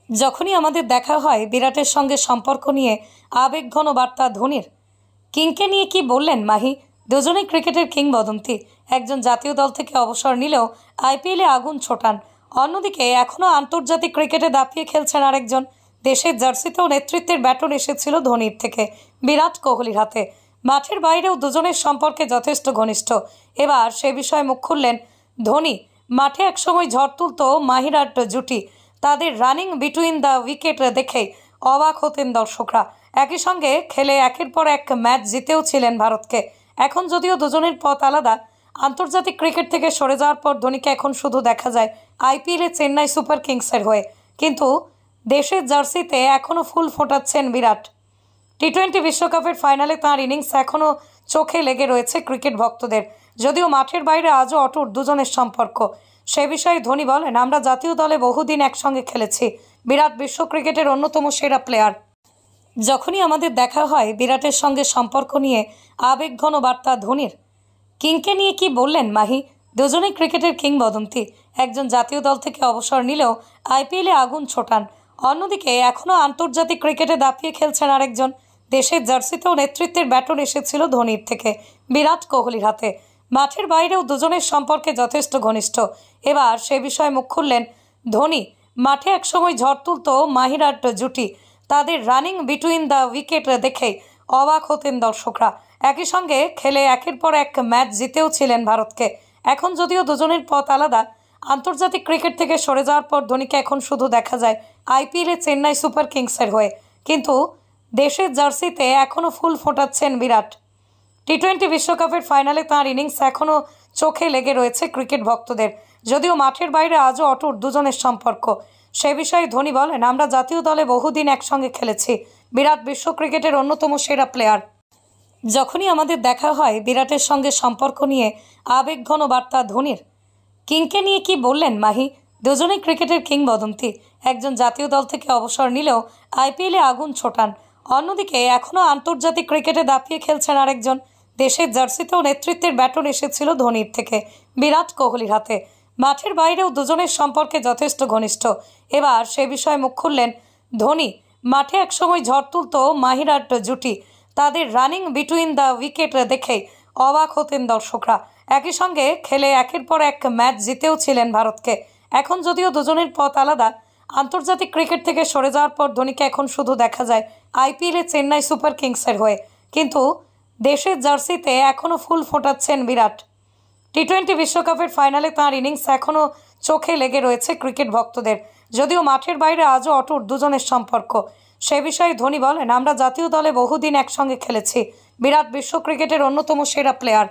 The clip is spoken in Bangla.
যখনই আমাদের দেখা হয় বিরাটের সঙ্গে সম্পর্ক নিয়ে আবেগঘন বার্তা ধোনির। কিংকে নিয়ে কি বললেন মাহি? দুজনেই ক্রিকেটের কিংবদন্তি। একজন জাতীয় দল থেকে অবসর নিলেও আইপিএলে আগুন ছোটান, অন্যদিকে এখনও আন্তর্জাতিক ক্রিকেটে দাপিয়ে খেলছেন আরেকজন। দেশের জার্সিতেও নেতৃত্বের ব্যাটন এসেছিল ধোনির থেকে, বিরাট কোহলির হাতে। মাঠের বাইরেও দুজনের সম্পর্কে যথেষ্ট ঘনিষ্ঠ। এবার সে বিষয়ে মুখ খুললেন ধোনি। মাঠে একসময় ঝড় তুলত মাহিরাট জুটি। তাদের রানিং বিটুইন দ্য উইকেট দেখে অবাক হতেন দর্শকরা। একই সঙ্গে খেলে একের পর এক ম্যাচ জিতেও ছিলেন ভারতকে। এখন যদিও দুজনের পথ আলাদা, আন্তর্জাতিক ক্রিকেট থেকে সরে যাওয়ার পর ধোনিকে এখন শুধু দেখা যায় আইপিএলে চেন্নাই সুপার কিংসের হয়ে, কিন্তু দেশের জার্সিতে এখনও ফুল ফোটাচ্ছেন বিরাট। টি-20 বিশ্বকাপের ফাইনালে তাঁর ইনিংস এখনও চোখে লেগে রয়েছে ক্রিকেট ভক্তদের। যদিও মাঠের বাইরে আজও অটুট দুজনের সম্পর্ক। সে বিষয়ে ধোনি বলেন, আমরা জাতীয় দলে বহুদিন একসঙ্গে খেলেছি। বিরাট বিশ্ব ক্রিকেটের অন্যতম সেরা প্লেয়ার। যখনই আমাদের দেখা হয় বিরাটের সঙ্গে সম্পর্ক নিয়ে আবেগঘন বার্তা ধোনির। কিংকে নিয়ে কি বললেন মাহি? দুজনেই ক্রিকেটের কিংবদন্তি। একজন জাতীয় দল থেকে অবসর নিলেও আইপিএলে আগুন ছোটান, অন্যদিকে এখনও আন্তর্জাতিক ক্রিকেটে দাপিয়ে খেলছেন আরেকজন। দেশের জার্সিতেও নেতৃত্বের ব্যাটন এসেছিল ধোনির থেকে, বিরাট কোহলির হাতে। মাঠের বাইরেও দুজনের সম্পর্কে যথেষ্ট ঘনিষ্ঠ। এবার সে বিষয়ে মুখ খুললেন ধোনি। মাঠে একসময় ঝড় তুলত মাহিরাট জুটি। তাদের রানিং বিটুইন দ্য উইকেট দেখে অবাক হতেন দর্শকরা। একই সঙ্গে খেলে একের পর এক ম্যাচ জিতেও ছিলেন ভারতকে। এখন যদিও দুজনের পথ আলাদা, আন্তর্জাতিক ক্রিকেট থেকে সরে যাওয়ার পর ধোনিকে এখন শুধু দেখা যায় আইপিএলে চেন্নাই সুপার কিংসের হয়ে, কিন্তু দেশের জার্সিতে এখনও ফুল ফোটাচ্ছেন বিরাট। টি-20 বিশ্বকাপের ফাইনালে তাঁর ইনিংস এখনও চোখে লেগে রয়েছে ক্রিকেট ভক্তদের। যদিও মাঠের বাইরে আজও অটুট দুজনের সম্পর্ক। সে বিষয়ে ধোনি বলেন, আমরা জাতীয় দলে বহুদিন একসঙ্গে খেলেছি। বিরাট বিশ্ব ক্রিকেটের অন্যতম সেরা প্লেয়ার। যখনই আমাদের দেখা হয় বিরাটের সঙ্গে সম্পর্ক নিয়ে আবেগঘন বার্তা ধোনির। কিংকে নিয়ে কি বললেন মাহি? দুজনেই ক্রিকেটের কিংবদন্তি। একজন জাতীয় দল থেকে অবসর নিলেও আইপিএলে আগুন ছোটান, অন্যদিকে এখনও আন্তর্জাতিক ক্রিকেটে দাপিয়ে খেলছেন আরেকজন। দেশের জার্সিতেও নেতৃত্বের ব্যাটন এসেছিল ধোনির থেকে, বিরাট কোহলির হাতে। মাঠের বাইরেও দুজনের সম্পর্কে যথেষ্ট ঘনিষ্ঠ। এবার সে বিষয়ে মুখ খুললেন ধোনি। মাঠে একসময় ঝড় তুলত মাহিরাট জুটি। তাদের রানিং বিটুইন দ্য উইকেট দেখে অবাক হতেন দর্শকরা। একই সঙ্গে খেলে একের পর এক ম্যাচ জিতেও ছিলেন ভারতকে। এখন যদিও দুজনের পথ আলাদা, আন্তর্জাতিক ক্রিকেট থেকে সরে যাওয়ার পর ধোনিকে এখন শুধু দেখা যায় আইপিএলে চেন্নাই সুপার কিংসের হয়ে, কিন্তু দেশের জার্সিতে এখনও ফুল ফোটাচ্ছেন বিরাট। টি-20 বিশ্বকাপের ফাইনালে তাঁর ইনিংস এখনও চোখে লেগে রয়েছে ক্রিকেট ভক্তদের। যদিও মাঠের বাইরে আজও অটুট দুজনের সম্পর্ক। সে বিষয়ে ধোনি বলেন, আমরা জাতীয় দলে বহুদিন একসঙ্গে খেলেছি। বিরাট বিশ্ব ক্রিকেটের অন্যতম সেরা প্লেয়ার।